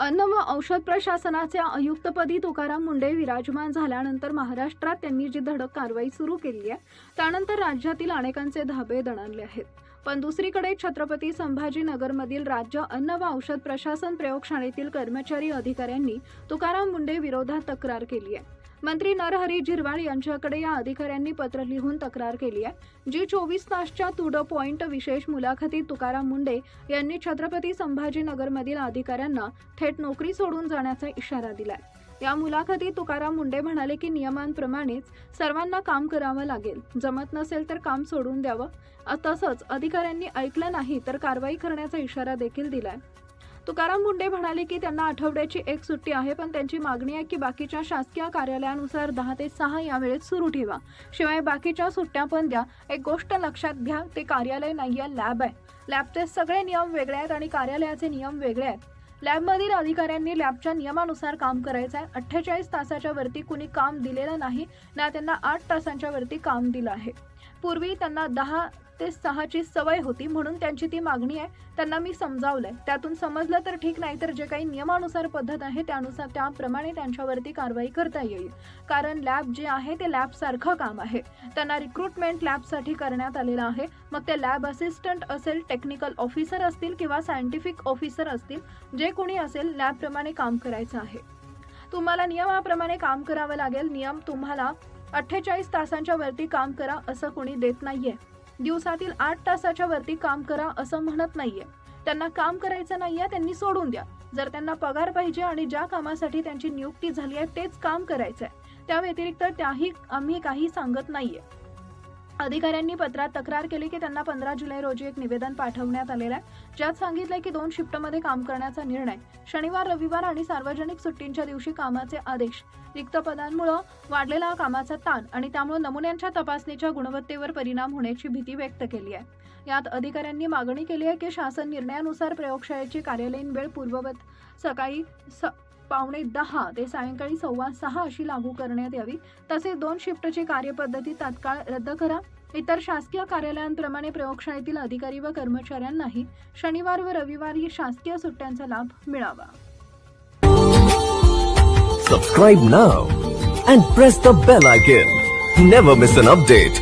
अन्न व औषध प्रशासनाचे आयुक्तपदी तुकाराम मुंढे विराजमान झाल्यानंतर महाराष्ट्रात त्यांनी जी धडक कारवाई सुरू केली आहे त्यानंतर राज्यातील अनेकांचे धाबे दणाणले आहेत। पण दुसरीकडे छत्रपती संभाजीनगरमधील राज्य अन्न व औषध प्रशासन प्रयोगशाळेतील कर्मचारी अधिकाऱ्यांनी तुकाराम मुंढे विरोधात तक्रार केली आहे। मंत्री नरहरी झिरवाळ यांच्याकडे या अधिकाऱ्यांनी पत्र लिहून तक्रार केली आहे, जी 24 तासच्या टू द पॉइंट विशेष मुलाखतीत तुकाराम मुंढे यांनी छत्रपती संभाजीनगरमधील अधिकाऱ्यांना थेट नोकरी सोडून जाण्याचा इशारा दिलाय। या मुलाखतीत तुकाराम मुंढे म्हणाले की नियमांप्रमाणेच सर्वांना काम करावं लागेल, जमत नसेल तर काम सोडून द्यावं। तसंच अधिकाऱ्यांनी ऐकलं नाही तर कारवाई करण्याचा इशारा देखील दिलाय। तुकाराम मुंढे म्हणाले की त्यांना आठवड्याची एक सुट्टी आहे, पण त्यांची मागणी आहे की बाकीच्या शासकीय कार्यालयानुसार 10 ते 6 या वेळेत सुरू ठेवा, शिवाय बाकीच्या सुट्ट्या पण द्या। एक गोष्ट लक्षात घ्या, ते कार्यालय नाहीये, लॅब आहे। लॅबचे सगळे नियम वेगळे आहेत आणि कार्यालयाचे नियम वेगळे आहेत। लॅबमधील अधिकाऱ्यांनी लॅबच्या नियमानुसार काम करायचं आहे। 48 तासाच्या वरती कुणी काम दिलेलं नाही ना, त्यांना 8 तासांच्या वरती काम दिलं आहे। पूर्वी त्यांना 10 ते 6 ची सवय होती, म्हणून त्यांची ती मागणी आहे। त्यांना मी समजावलंय, त्यातून समजलं तर ठीक, नाही तर जे काही नियमानुसार पद्धत आहे त्यानुसार त्याप्रमाणे त्यांच्यावरती कारवाई करता येईल। कारण लॅब जे आहे ते लॅब सारखं काम आहे। त्यांना रिक्रुटमेंट लॅबसाठी करण्यात आलेलं आहे। मग ते लॅब असिस्टंट असेल, टेक्निकल ऑफिसर असतील किंवा सायंटिफिक ऑफिसर असतील, जे कोणी असेल लॅबप्रमाणे काम करायचं आहे। तुम्हाला नियमाप्रमाणे काम करावं लागेल। नियम तुम्हाला 48 तासांच्या वरती काम करा असं कोणी देत नाहीये। दिवसातील 8 तासाच्या वरती काम करा असं म्हणत नाहीये। त्यांना काम करायचं नाहीये, त्यांनी सोडून द्या। जर त्यांना पगार पाहिजे आणि ज्या कामासाठी त्यांची नियुक्ती झाली आहे तेच काम करायचंय, त्या व्यतिरिक्त त्याही आम्ही काही सांगत नाहीये। अधिकाऱ्यांनी पत्रात तक्रार केली की त्यांना 15 जुलै रोजी एक निवेदन पाठवण्यात आलेलं आहे, ज्यात सांगितलंय की 2 शिफ्टमध्ये काम करण्याचा निर्णय, शनिवार, रविवार आणि सार्वजनिक सुट्टींच्या दिवशी कामाचे आदेश, रिक्त पदांमुळे वाढलेला कामाचा ताण आणि त्यामुळे नमुन्यांच्या तपासणीच्या गुणवत्तेवर परिणाम होण्याची भीती व्यक्त केली आहे। यात अधिकाऱ्यांनी मागणी केली आहे की शासन निर्णयानुसार प्रयोगशाळेची कार्यालयीन वेळ पूर्ववत सकाळी 9:15 ते सायंकाळी 6:15 अशी लागू करण्यात यावी। तसेच 2 शिफ्टची कार्यपद्धती तात्काळ रद्द करा। इतर शासकीय कार्यालयांप्रमाणे प्रयोगशाळेतील अधिकारी व कर्मचाऱ्यांनाही शनिवार व रविवारी शासकीय सुट्ट्यांचा लाभ मिळावा। Subscribe now and press the bell icon. Never miss an update.